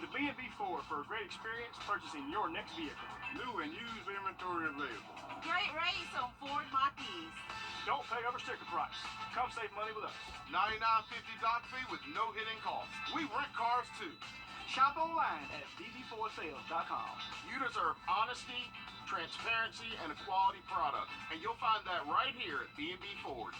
Come to B&B Ford for a great experience purchasing your next vehicle. New and used inventory available. Great rates on Ford Mach-E's. Don't pay over sticker price. Come save money with us. $99.50 dock fee with no hidden cost. We rent cars too. Shop online at bb4sales.com. You deserve honesty, transparency, and a quality product. And you'll find that right here at B&B Ford.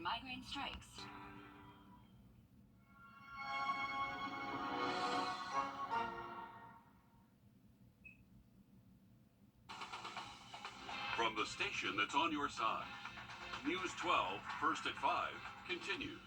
Migraine strikes. From the station that's on your side, News 12, First at 5, continues.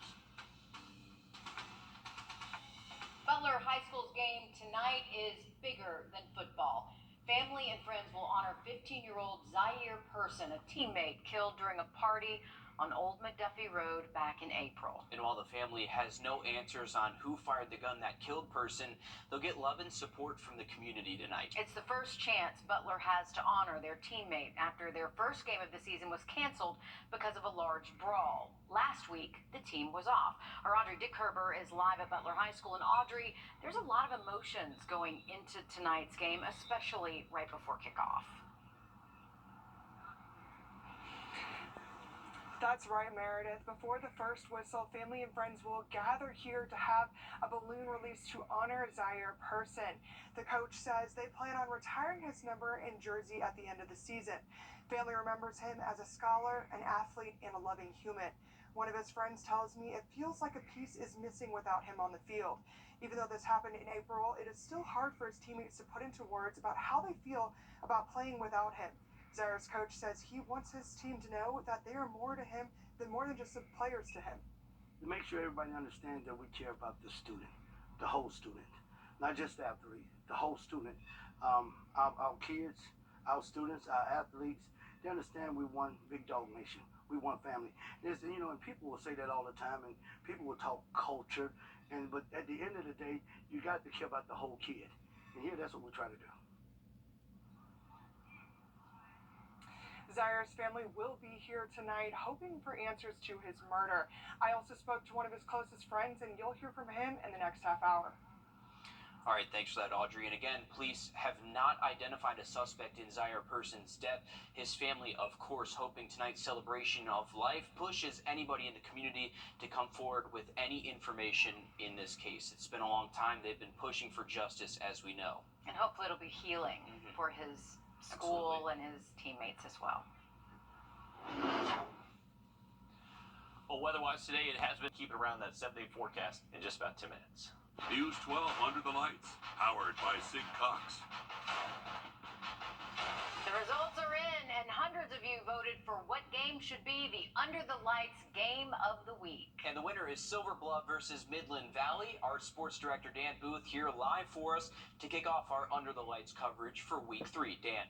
Butler High School's game tonight is bigger than football. Family and friends will honor 15-year-old Zaire Person, a teammate killed during a party on Old McDuffie Road back in April. And while the family has no answers on who fired the gun that killed Person, they'll get love and support from the community tonight. It's the first chance Butler has to honor their teammate after their first game of the season was canceled because of a large brawl. Last week, the team was off. Our Audrey Dickherber is live at Butler High School. And Audrey, there's a lot of emotions going into tonight's game, especially right before kickoff. That's right, Meredith. Before the first whistle, family and friends will gather here to have a balloon release to honor Zaire Person. The coach says they plan on retiring his number and jersey at the end of the season. Family remembers him as a scholar, an athlete, and a loving human. One of his friends tells me it feels like a piece is missing without him on the field. Even though this happened in April, it is still hard for his teammates to put into words about how they feel about playing without him. Zaire's coach says he wants his team to know that they are more to him than more than just the players to him. To make sure everybody understands that we care about the student, the whole student, not just the athlete, the whole student. Our kids, our students, our athletes, they understand we one big dog nation. We one family. There's, and people will say that all the time, and people will talk culture, but at the end of the day, you got to care about the whole kid. And here, that's what we try to do. Zaire's family will be here tonight hoping for answers to his murder. I also spoke to one of his closest friends, and you'll hear from him in the next half hour. All right, thanks for that, Audrey. And again, police have not identified a suspect in Zaire Person's death. His family, of course, hoping tonight's celebration of life pushes anybody in the community to come forward with any information in this case. It's been a long time. They've been pushing for justice, as we know. And hopefully it'll be healing for his school and his teammates as well. Well, weather-wise today, it has been keeping around that 7-day forecast in just about 10 minutes. News 12 Under the Lights, powered by Sig Cox. The results are in, and hundreds of you voted for what game should be the Under the Lights Game of the Week. And the winner is Silver Bluff versus Midland Valley. Our sports director, Dan Booth, here live for us to kick off our Under the Lights coverage for Week 3. Dan.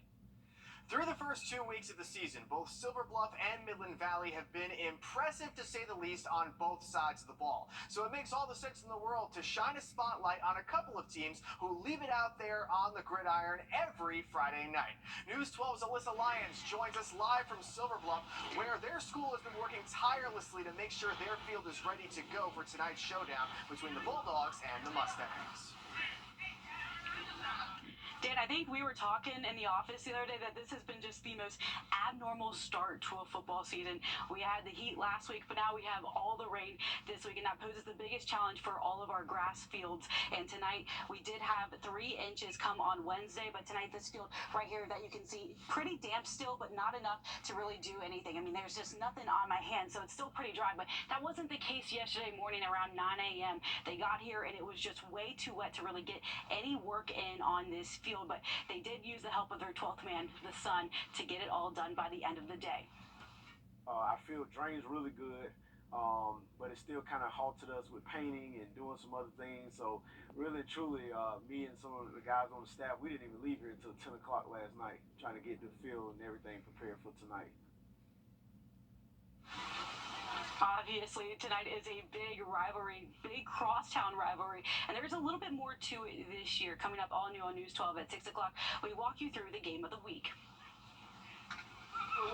Through the first 2 weeks of the season, both Silver Bluff and Midland Valley have been impressive, to say the least, on both sides of the ball. So it makes all the sense in the world to shine a spotlight on a couple of teams who leave it out there on the gridiron every Friday night. News 12's Alyssa Lyons joins us live from Silver Bluff, where their school has been working tirelessly to make sure their field is ready to go for tonight's showdown between the Bulldogs and the Mustangs. Dan, I think we were talking in the office the other day that this has been just the most abnormal start to a football season. We had the heat last week, but now we have all the rain this week, and that poses the biggest challenge for all of our grass fields. And tonight, we did have 3 inches come on Wednesday, but tonight this field right here that you can see, pretty damp still, but not enough to really do anything. I mean, there's just nothing on my hand, so it's still pretty dry, but that wasn't the case yesterday morning around 9 a.m. They got here, and it was just way too wet to really get any work in on this field. But they did use the help of their 12th man, the sun, to get it all done by the end of the day. Our field drains really good. But it still kind of halted us with painting and doing some other things. So really, truly, me and some of the guys on the staff, we didn't even leave here until 10 o'clock last night, trying to get the field and everything prepared for tonight. Obviously, tonight is a big rivalry, big crosstown rivalry, and there's a little bit more to it this year. Coming up all new on News 12 at 6 o'clock, we walk you through the game of the week.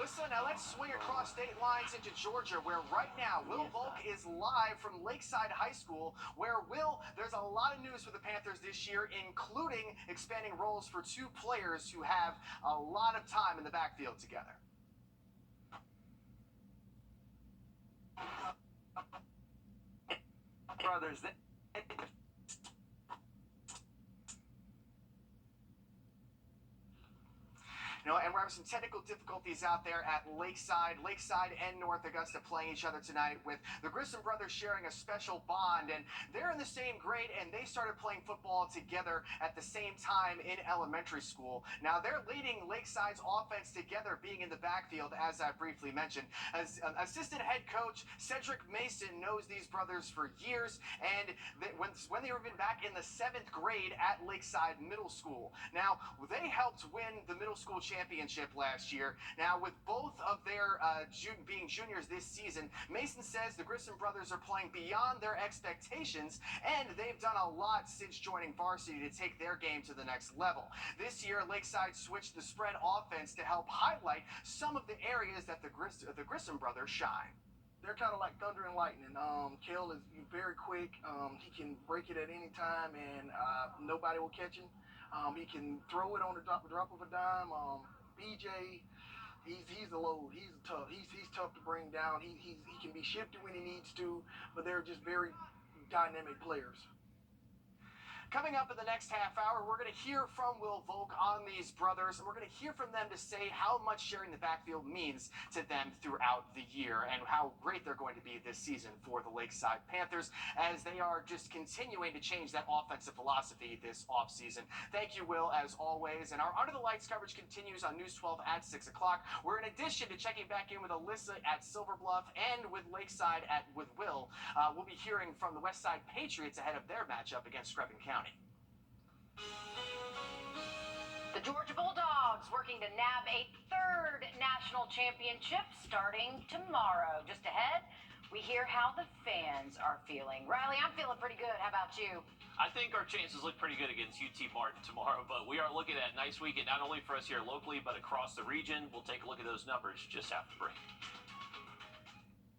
Listen, now let's swing across state lines into Georgia, where right now Will Volk is live from Lakeside High School, where there's a lot of news for the Panthers this year, including expanding roles for two players who have a lot of time in the backfield together. Brothers, and we're having some technical difficulties out there at Lakeside and North Augusta playing each other tonight, with the Grissom brothers sharing a special bond, and they're in the same grade, and they started playing football together at the same time in elementary school. Now they're leading Lakeside's offense together, being in the backfield, as I briefly mentioned. As assistant head coach Cedric Mason knows these brothers for years, and when they were even back in the 7th grade at Lakeside Middle School. Now they helped win the middle school championship last year. Now, with both of their being juniors this season, Mason says the Grissom brothers are playing beyond their expectations, and they've done a lot since joining varsity to take their game to the next level. This year, Lakeside switched the spread offense to help highlight some of the areas that the Grissom brothers shine. They're kind of like thunder and lightning. Kel is very quick. He can break it at any time, and nobody will catch him. He can throw it on the drop of a dime. BJ, he's a load. He's tough. He's tough to bring down. He can be shifty when he needs to, but they're just very dynamic players. Coming up in the next half hour, we're going to hear from Will Volk on these brothers, and we're going to hear from them to say how much sharing the backfield means to them throughout the year, and how great they're going to be this season for the Lakeside Panthers, as they are just continuing to change that offensive philosophy this offseason. Thank you, Will, as always. And our Under the Lights coverage continues on News 12 at 6 o'clock, where in addition to checking back in with Alyssa at Silver Bluff and with Lakeside with Will, we'll be hearing from the Westside Patriots ahead of their matchup against Screven County. The Georgia Bulldogs working to nab a 3rd national championship starting tomorrow. Just ahead, we hear how the fans are feeling. Riley, I'm feeling pretty good. How about you? I think our chances look pretty good against UT Martin tomorrow, but we are looking at a nice weekend, not only for us here locally, but across the region. We'll take a look at those numbers just after break.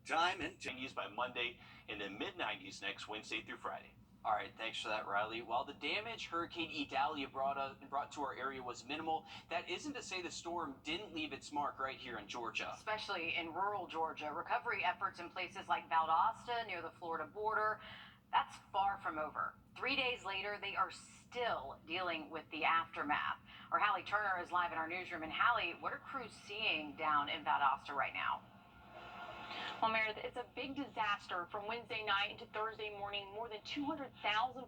Time and continues by Monday in the mid-90s next Wednesday through Friday. All right, thanks for that, Riley. While the damage Hurricane Idalia brought to our area was minimal, that isn't to say the storm didn't leave its mark right here in Georgia. Especially in rural Georgia. Recovery efforts in places like Valdosta near the Florida border, that's far from over. 3 days later, they are still dealing with the aftermath. Our Hallie Turner is live in our newsroom. And Hallie, what are crews seeing down in Valdosta right now? Well, Meredith, it's a big disaster. From Wednesday night into Thursday morning, more than 200,000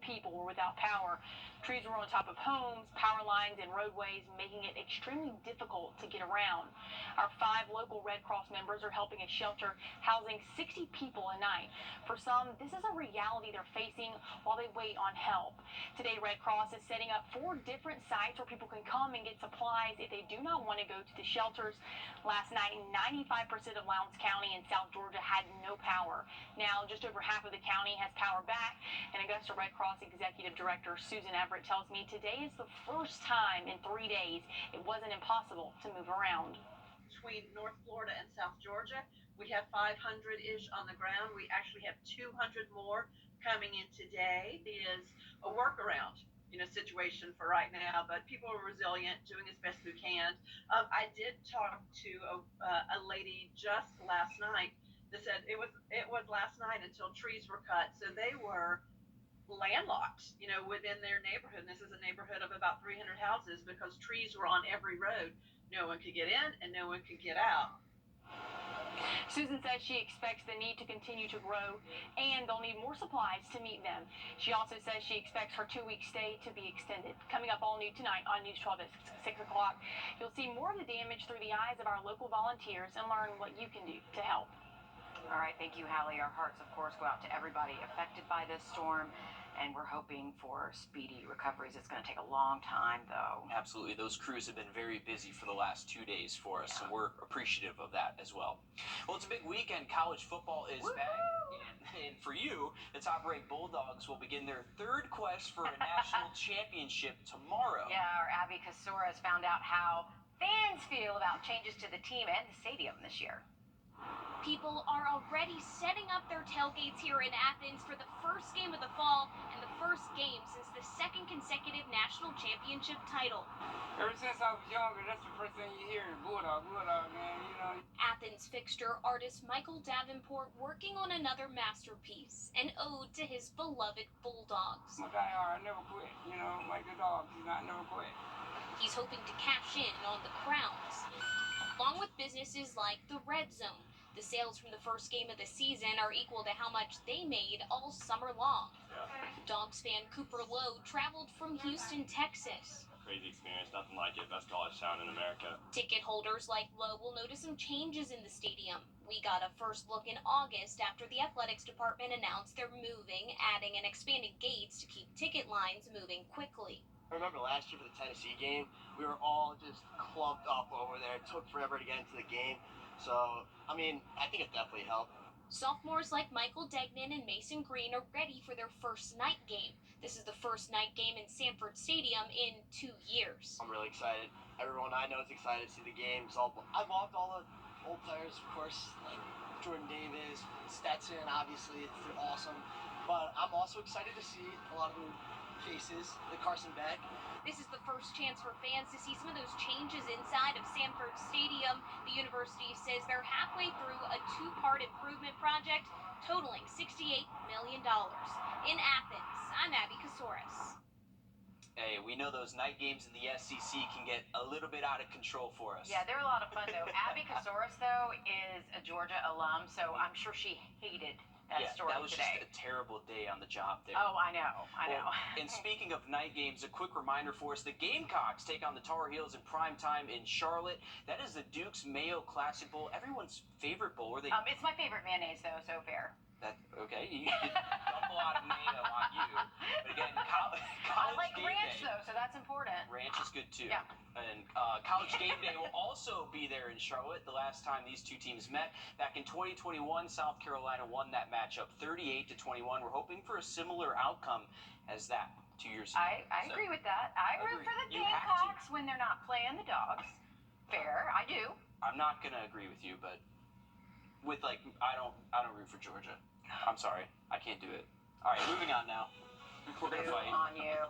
people were without power. Trees were on top of homes, power lines, and roadways, making it extremely difficult to get around. Our 5 local Red Cross members are helping a shelter housing 60 people a night. For some, this is a reality they're facing while they wait on help. Today, Red Cross is setting up 4 different sites where people can come and get supplies if they do not want to go to the shelters. Last night, 95% of Lowndes County in South Georgia had no power. Now, just over half of the county has power back, and Augusta Red Cross Executive Director Susan Everett tells me today is the first time in 3 days it wasn't impossible to move around. Between North Florida and South Georgia, we have 500-ish on the ground. We actually have 200 more coming in today. It is a workaround, situation for right now, but people are resilient, doing as best we can. I did talk to a lady just last night that said it was last night until trees were cut, so they were landlocked, within their neighborhood. And this is a neighborhood of about 300 houses because trees were on every road. No one could get in and no one could get out. Susan says she expects the need to continue to grow and they'll need more supplies to meet them. She also says she expects her 2-week stay to be extended. Coming up all new tonight on News 12 at 6 o'clock, you'll see more of the damage through the eyes of our local volunteers and learn what you can do to help. All right, thank you, Hallie. Our hearts, of course, go out to everybody affected by this storm, and we're hoping for speedy recoveries. It's going to take a long time, though. Absolutely. Those crews have been very busy for the last 2 days for us, and we're appreciative of that as well. Well, it's a big weekend. College football is back. And for you, the top-ranked Bulldogs will begin their third quest for a national championship tomorrow. Yeah, our Abby Casoras found out how fans feel about changes to the team and the stadium this year. People are already setting up their tailgates here in Athens for the first game of the fall and the first game since the second consecutive national championship title. Ever since I was younger, that's the first thing you hear, Bulldog, man, you know. Athens fixture artist Michael Davenport working on another masterpiece, an ode to his beloved Bulldogs. I'm a diehard, I never quit, you know, like the dogs, I never quit. He's hoping to cash in on the crowns, along with businesses like the Red Zone. The sales from the first game of the season are equal to how much they made all summer long. Dogs fan Cooper Lowe traveled from Houston, Texas. Crazy experience, nothing like it. Best college town in America. Ticket holders like Lowe will notice some changes in the stadium. We got a first look in August after the athletics department announced they're moving, adding and expanding gates to keep ticket lines moving quickly. I remember last year for the Tennessee game, we were all just clumped up over there. It took forever to get into the game. So, I mean, I think it definitely helped. Sophomores like Michael Degnan and Mason Green are ready for their first night game. This is the first night game in Sanford Stadium in 2 years. I'm really excited. Everyone I know is excited to see the games. I loved all the old players, of course, like Jordan Davis, Stetson, obviously, they're awesome. But I'm also excited to see a lot of new faces, like Carson Beck. This is the first chance for fans to see some of those changes inside of Sanford Stadium. The university says they're halfway through a two-part improvement project totaling $68 million. In Athens, I'm Abby Casoras. Hey, we know those night games in the SEC can get a little bit out of control for us. Yeah, they're a lot of fun, though. Abby Casoras, though, is a Georgia alum, so I'm sure she hated that story that was today. just a terrible day on the job there. Oh, I know. Well, and speaking of night games, a quick reminder for us, the Gamecocks take on the Tar Heels in prime time in Charlotte. That is the Duke's Mayo Classic Bowl, everyone's favorite bowl. It's my favorite mayonnaise, though, so fair. Okay, you can dump a lot of mayo on you. But again, college I like game ranch, day, though, so that's important. Ranch is good, too. Yeah. And College Game Day will also be there in Charlotte. The last time these two teams met, back in 2021, South Carolina won that matchup 38-21. We're hoping for a similar outcome as that 2 years ago. I agree with that. I root for the Gamecocks when they're not playing the Dogs. Fair, I do. I'm not going to agree with you, but with I don't root for Georgia. I'm sorry. I can't do it. All right, moving on now. We're going to fight. On you.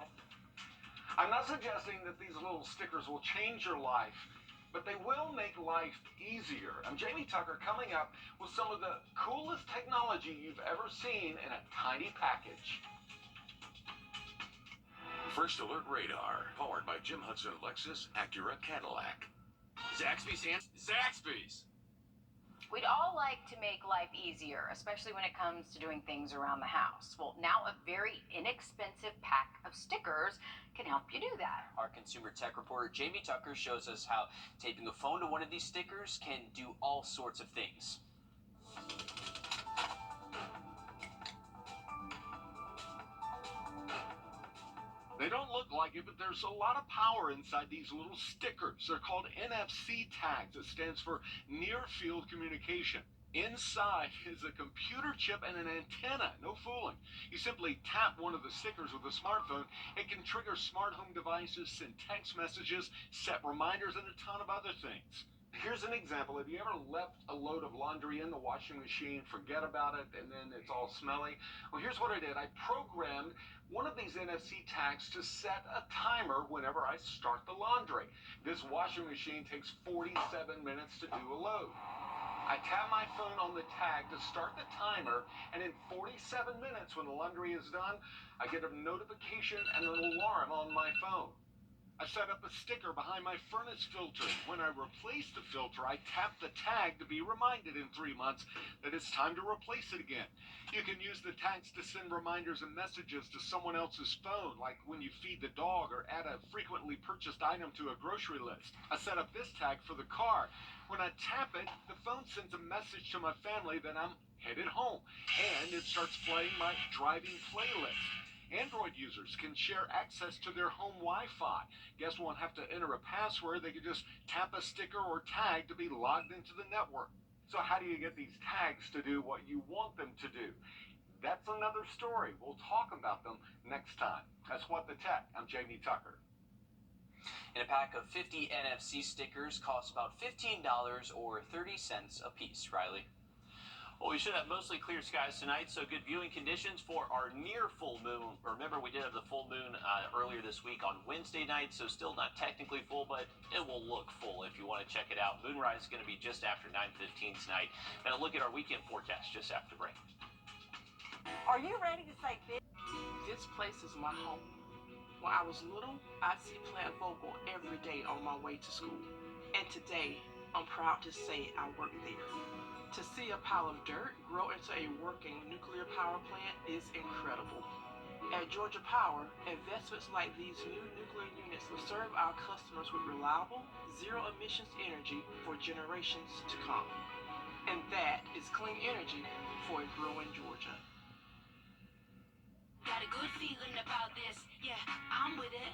I'm not suggesting that these little stickers will change your life, but they will make life easier. I'm Jamie Tucker coming up with some of the coolest technology you've ever seen in a tiny package. First Alert Radar, powered by Jim Hudson Lexus, Acura Cadillac. Zaxby's! We'd all like to make life easier, especially when it comes to doing things around the house. Well, now a very inexpensive pack of stickers can help you do that. Our consumer tech reporter, Jamie Tucker, shows us how taping a phone to one of these stickers can do all sorts of things. They don't look like it, but there's a lot of power inside these little stickers. They're called NFC tags. It stands for Near Field Communication. Inside is a computer chip and an antenna. No fooling. You simply tap one of the stickers with a smartphone. It can trigger smart home devices, send text messages, set reminders, and a ton of other things. Here's an example. Have you ever left a load of laundry in the washing machine, forget about it, and then it's all smelly? Well, here's what I did. I programmed one of these NFC tags to set a timer whenever I start the laundry. This washing machine takes 47 minutes to do a load. I tap my phone on the tag to start the timer, and in 47 minutes when the laundry is done, I get a notification and an alarm on my phone. I set up a sticker behind my furnace filter. When I replace the filter, I tap the tag to be reminded in 3 months that it's time to replace it again. You can use the tags to send reminders and messages to someone else's phone, like when you feed the dog or add a frequently purchased item to a grocery list. I set up this tag for the car. When I tap it, the phone sends a message to my family that I'm headed home, and it starts playing my driving playlist. Android users can share access to their home Wi-Fi. Guests won't have to enter a password. They can just tap a sticker or tag to be logged into the network. So how do you get these tags to do what you want them to do? That's another story. We'll talk about them next time. That's What the Tech. I'm Jamie Tucker. And a pack of 50 NFC stickers costs about $15 or 30 cents a piece. Riley? Well, we should have mostly clear skies tonight, so good viewing conditions for our near full moon. Remember, we did have the full moon earlier this week on Wednesday night, so still not technically full, but it will look full if you want to check it out. Moonrise is going to be just after 9:15 tonight. And a look at our weekend forecast just after break. Are you ready to say big? This place is my home. When I was little, I'd see Plant Vogel every day on my way to school. And today, I'm proud to say I work there. To see a pile of dirt grow into a working nuclear power plant is incredible. At Georgia Power, investments like these new nuclear units will serve our customers with reliable, zero-emissions energy for generations to come. And that is clean energy for a growing Georgia. Got a good feeling about this. Yeah, I'm with it.